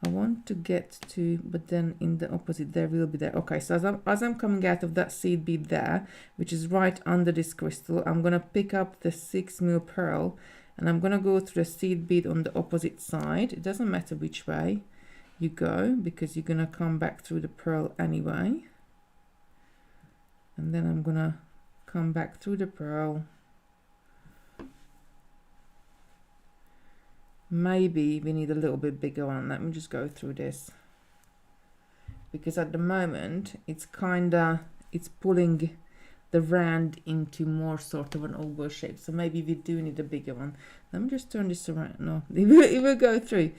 I want to get to, but then in the opposite there will be there. Okay, so as I'm coming out of that seed bead there, which is right under this crystal, I'm gonna pick up the 6mm pearl, and I'm gonna go through the seed bead on the opposite side. It doesn't matter which way you go, because you're gonna come back through the pearl anyway. And then I'm gonna come back through the pearl. Maybe we need a little bit bigger one. Let me just go through this, because at the moment it's pulling the round into more sort of an oval shape, so maybe we do need a bigger one. Let me just turn this around. No, it will go through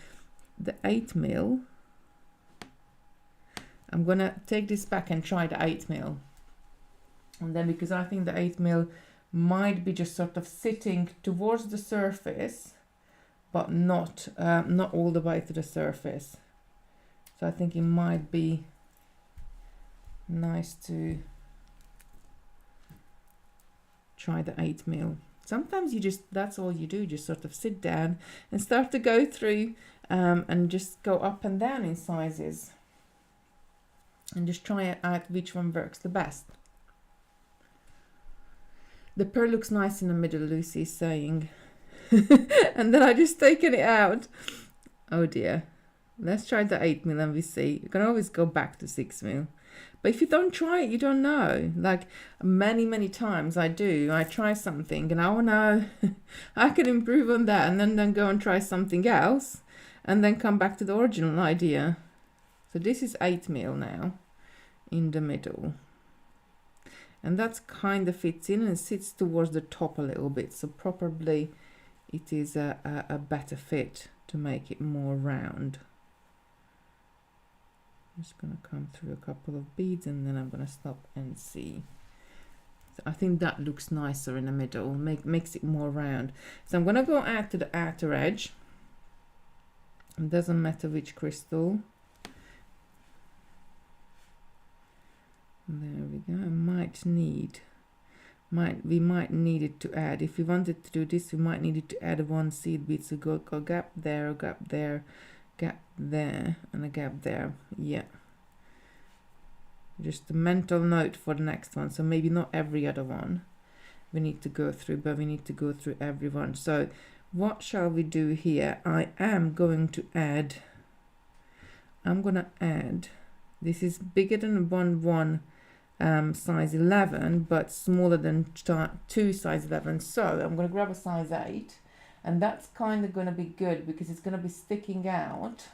the 8mm. I'm gonna take this back and try the 8mm, and then, because I think the 8mm might be just sort of sitting towards the surface, but not all the way to the surface. So I think it might be nice to try the 8mm. Sometimes that's all you do, just sort of sit down and start to go through and just go up and down in sizes and just try out which one works the best. The pearl looks nice in the middle, Lucy is saying. And then I just taken it out. Oh dear. Let's try the 8mm and we see. You can always go back to 6mm. But if you don't try it, you don't know. Like many times I try something and oh no, I can improve on that, and then go and try something else and then come back to the original idea. So this is 8mm now in the middle. And that's kind of fits in and sits towards the top a little bit. So probably it is a better fit to make it more round. I'm just going to come through a couple of beads and then I'm going to stop and see. So I think that looks nicer in the middle, makes it more round. So I'm going to go out to the outer edge. It doesn't matter which crystal. There we go. We might need it to add. If we wanted to do this, we might need it to add one seed bead. So go gap there, a gap there, gap there, and a gap there. Yeah. Just a mental note for the next one. So maybe not every other one we need to go through, but we need to go through every one. So what shall we do here? I'm going to add, this is bigger than 1 size 11, but smaller than 2 size 11. So I'm going to grab a size 8, and that's kind of going to be good because it's going to be sticking out.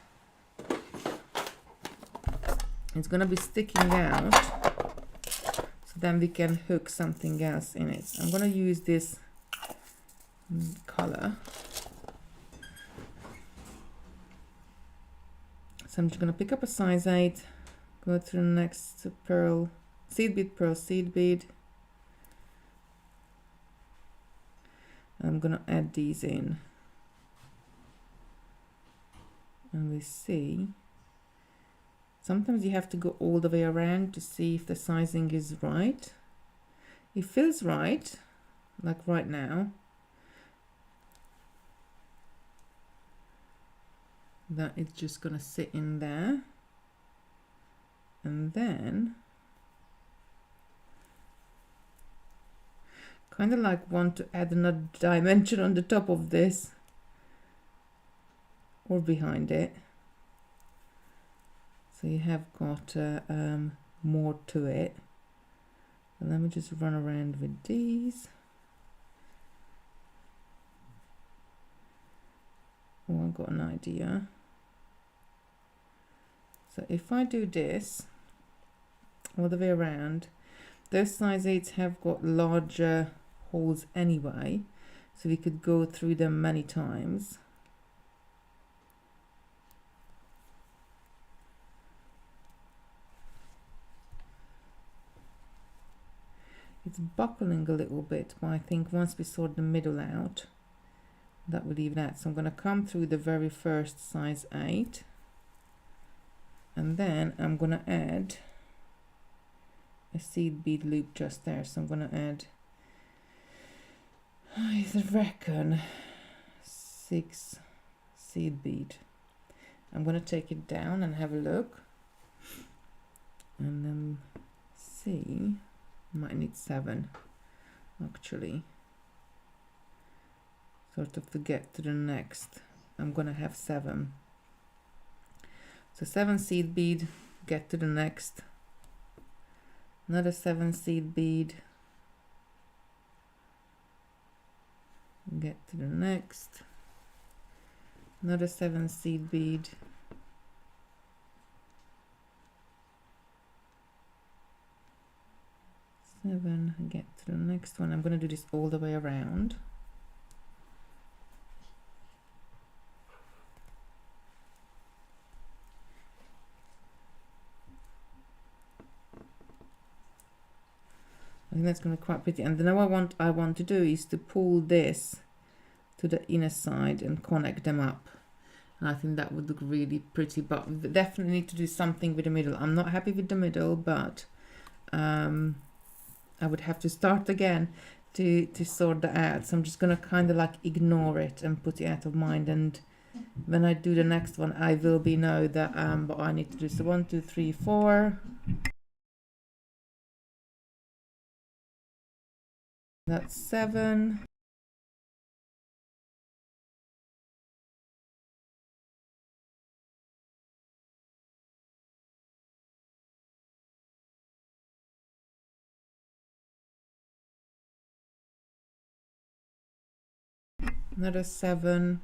It's going to be sticking out, so then we can hook something else in it. I'm going to use this color. So I'm just going to pick up a size 8, go through the next pearl, seed bead, pearl, seed bead. I'm going to add these in. And we see, sometimes you have to go all the way around to see if the sizing is right. It feels right, like right now. That it's just going to sit in there. And then kind of like want to add another dimension on the top of this or behind it, so you have got more to it. So let me just run around with these. Oh, I've got an idea. So if I do this all the way around, those size 8s have got larger holes anyway, so we could go through them many times. It's buckling a little bit, but I think once we sort the middle out, that will even out. So I'm going to come through the very first size 8, and then I'm going to add a seed bead loop just there. So I'm going to add, I reckon, 6 seed bead. I'm going to take it down and have a look, and then see. Might need 7 actually, sort of to get to the next. I'm gonna have 7, so 7 seed bead, get to the next, another 7 seed bead, get to the next, another 7 seed bead, get to the next one. I'm going to do this all the way around. I think that's going to be quite pretty. And then what I want to do is to pull this to the inner side and connect them up. And I think that would look really pretty, but we definitely need to do something with the middle. I'm not happy with the middle, but I would have to start again to sort that out. So I'm just going to kind of like ignore it and put it out of mind. And when I do the next one, I will know that what I need to do. So 1, 2, 3, 4. That's 7. Another 7.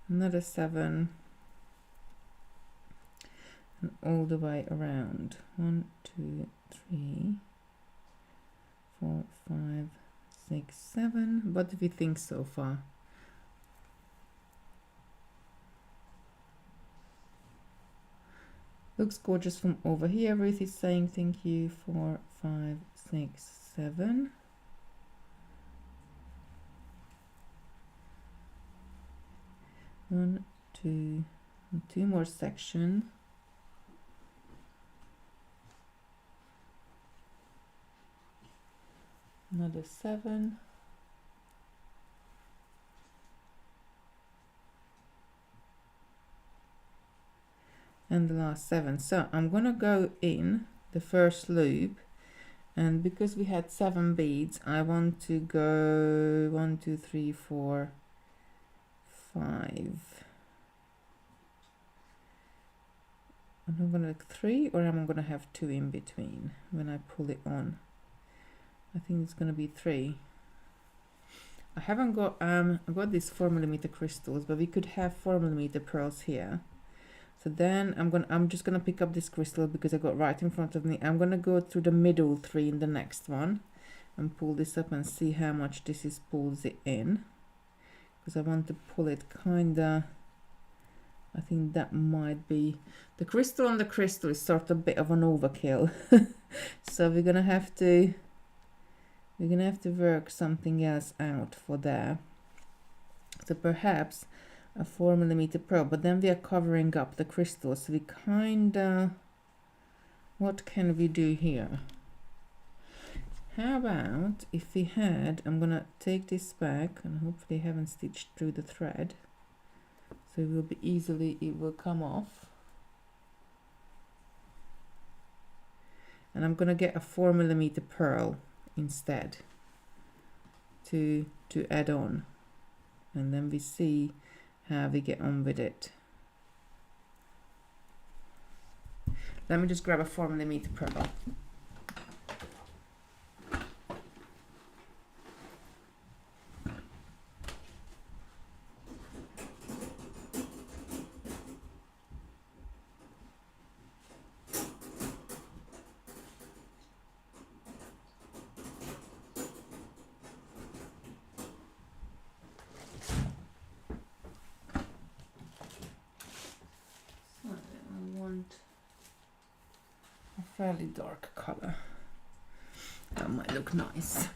Another 7. And all the way around. 1, 2, 3, 4, 5, 6, 7. What do we think so far? Looks gorgeous from over here. Ruth is saying thank you. 4, 5, 6, 7. One, two, and 2 more sections. Another 7. And the last 7. So I'm gonna go in the first loop, and because we had 7 beads, I want to go 1, 2, 3, 4, 5. I'm gonna 3, or am I gonna have 2 in between when I pull it on? I think it's gonna be 3. I haven't got I got these 4mm crystals, but we could have 4mm pearls here. So then I'm just gonna pick up this crystal because I got right in front of me. I'm gonna go through the middle 3 in the next one and pull this up and see how much this is pulls it in, because I want to pull it kinda. I think that might be the crystal on the crystal is sort of a bit of an overkill. So we're gonna have to work something else out for there. So perhaps a 4mm pearl, but then we are covering up the crystal, so we kinda, what can we do here? How about if we had, I'm gonna take this back and hopefully I haven't stitched through the thread, so it will be easily, it will come off. And I'm gonna get a 4mm pearl instead to add on, and then we see how we get on with it. Let me just grab a 4mm pearl. Fairly dark color. That might look nice.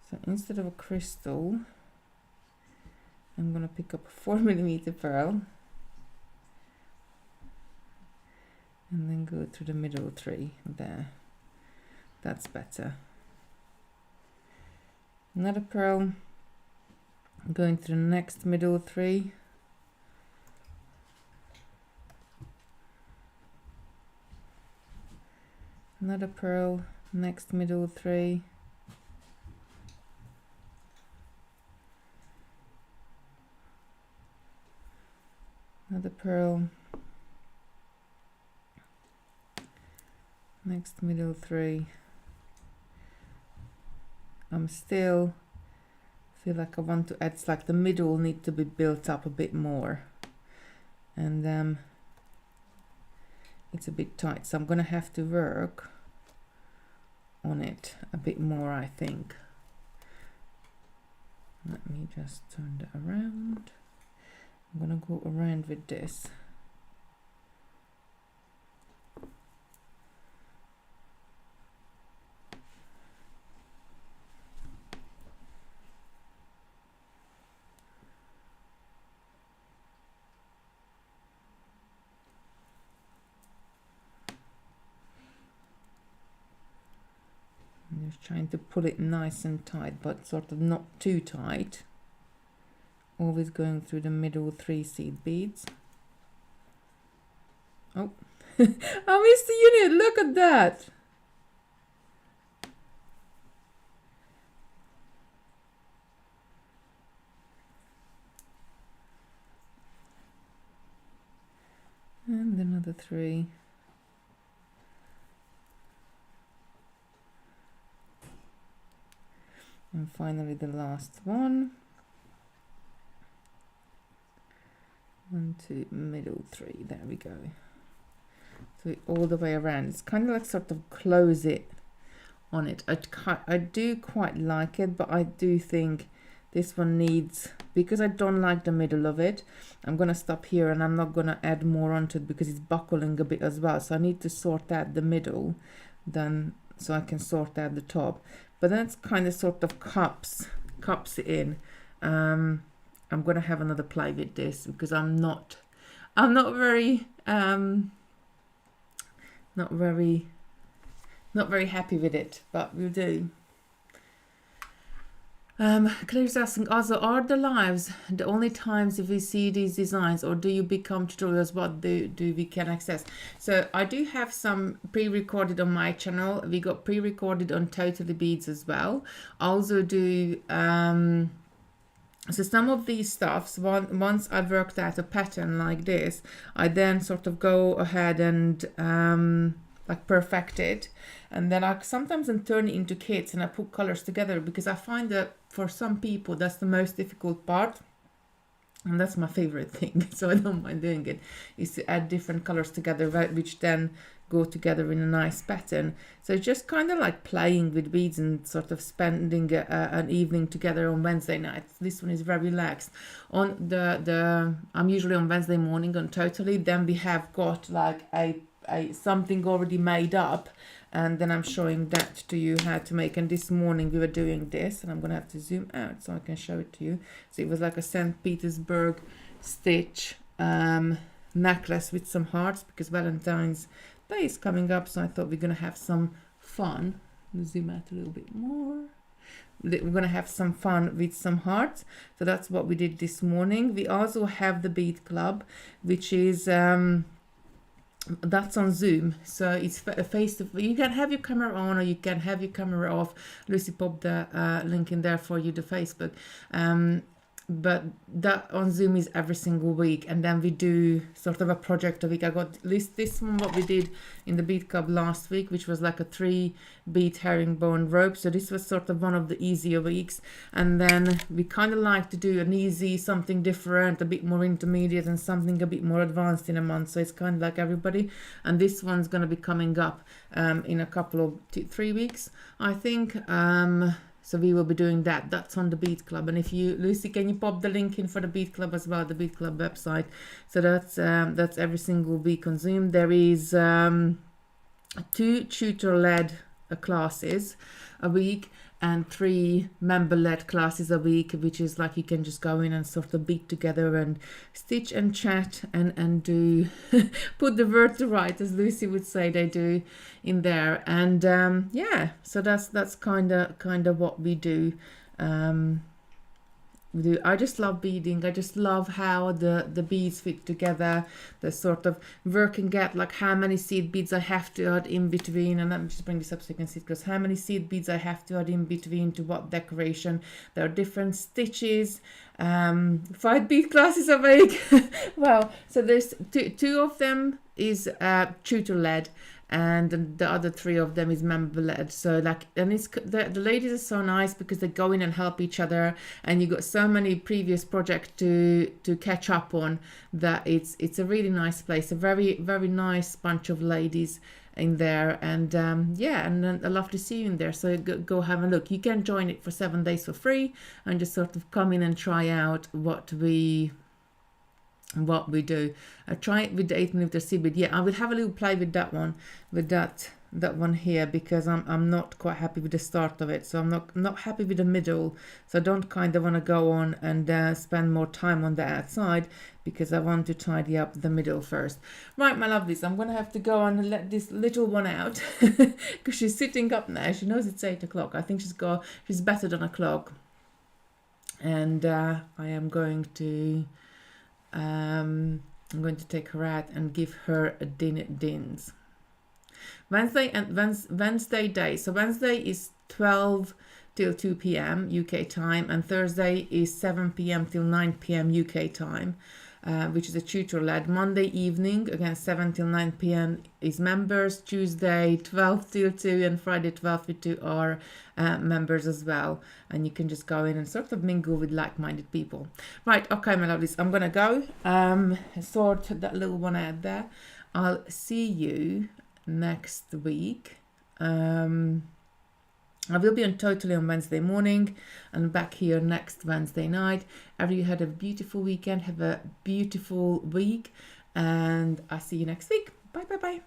So instead of a crystal, I'm gonna pick up a 4mm pearl and then go through the middle 3 there. That's better. Another pearl. Going to the next middle 3. Another pearl, next middle 3. Another pearl, next middle 3. I'm still feel like I want to add, it's like the middle need to be built up a bit more, and it's a bit tight, so I'm gonna have to work on it a bit more, I think. Let me just turn that around. I'm gonna go around with this. Just trying to pull it nice and tight, but sort of not too tight. Always going through the middle 3 seed beads. Oh, I missed the unit, look at that. And another 3. And finally the last one. 1, 2, middle 3. There we go. So all the way around. It's kind of like sort of close it on it. I do quite like it, but I do think this one needs, because I don't like the middle of it, I'm gonna stop here and I'm not gonna add more onto it because it's buckling a bit as well. So I need to sort out the middle, then so I can sort out the top. But then it's kind of sort of cups it in. I'm gonna have another play with this because I'm not very happy with it, but we'll do. Claire's asking also, are the lives the only times if we see these designs, or do you become tutorials what do we can access? So I do have some pre-recorded on my channel. We got pre-recorded on Totally Beads as well. I also do so some of these stuffs, once I've worked out a pattern like this, I then sort of go ahead and like perfect it, and then I sometimes turn it into kits and I put colors together, because I find that for some people that's the most difficult part, and that's my favorite thing. So I don't mind doing it, is to add different colors together, which then go together in a nice pattern. So it's just kind of like playing with beads and sort of spending an evening together on Wednesday nights. This one is very relaxed. On I'm usually on Wednesday morning on Totally. Then we have got like a something already made up, and then I'm showing that to you how to make. And this morning we were doing this, and I'm gonna have to zoom out so I can show it to you. So it was like a St. Petersburg stitch necklace with some hearts, because Valentine's Day is coming up, so I thought we're gonna have some fun. Zoom out a little bit more. We're gonna have some fun with some hearts, so that's what we did this morning. We also have the Bead Club, which is that's on Zoom, so it's face to. You can have your camera on or you can have your camera off. Lucy popped the link in there for you to Facebook. But that on Zoom is every single week, and then we do sort of a project a week. I got this one what we did in the Bead Club last week, which was like a 3 bead herringbone rope. So this was sort of one of the easier weeks, and then we kind of like to do an easy, something different, a bit more intermediate, and something a bit more advanced in a month. So it's kind of like everybody, and this one's going to be coming up in a couple of 3 weeks, I think. So we will be doing that. That's on the Bead Club. And if you, Lucy, can you pop the link in for the Bead Club as well, the Bead Club website? So that's every single week on Zoom. There is 2 tutor-led classes a week and 3 member-led classes a week, which is like you can just go in and sort of bead together and stitch and chat and do put the word to right, as Lucy would say they do in there. And yeah, so that's kind of what we do. I just love beading. I just love how the beads fit together, the sort of working out like how many seed beads I have to add in between. And let me just bring this up so you can see, because how many seed beads I have to add in between to what decoration. There are different stitches, 5 bead classes a week. Wow. So there's two of them is tutor led, and the other 3 of them is member led. So like, and it's the ladies are so nice because they go in and help each other, and you got so many previous projects to catch up on that it's a really nice place, a very, very nice bunch of ladies in there. And yeah, and I love to see you in there, so go have a look. You can join it for 7 days for free and just sort of come in and try out what we do. I try it with the 8mm seed bead. Yeah, I will have a little play with that one, with that one here, because I'm not quite happy with the start of it. So I'm not happy with the middle. So I don't kind of want to go on and spend more time on the outside, because I want to tidy up the middle first. Right, my lovelies, I'm gonna have to go on and let this little one out because she's sitting up now. She knows it's 8 o'clock. I think she's better than a clock, and I am going to. I'm going to take her out and give her a dins. Wednesday day. So Wednesday is 12 till 2 p.m. UK time, and Thursday is 7 p.m. till 9 p.m. UK time, which is a tutor led. Monday evening, again 7 till 9 p.m. is members. Tuesday 12 till 2 and Friday 12 till 2 are members as well, and you can just go in and sort of mingle with like-minded people. Right, okay, my lovelies, I'm gonna go sort that little one out there. I'll see you next week. I will be totally on Wednesday morning and back here next Wednesday night. Everybody had a beautiful weekend, have a beautiful week, and I'll see you next week. Bye, bye, bye.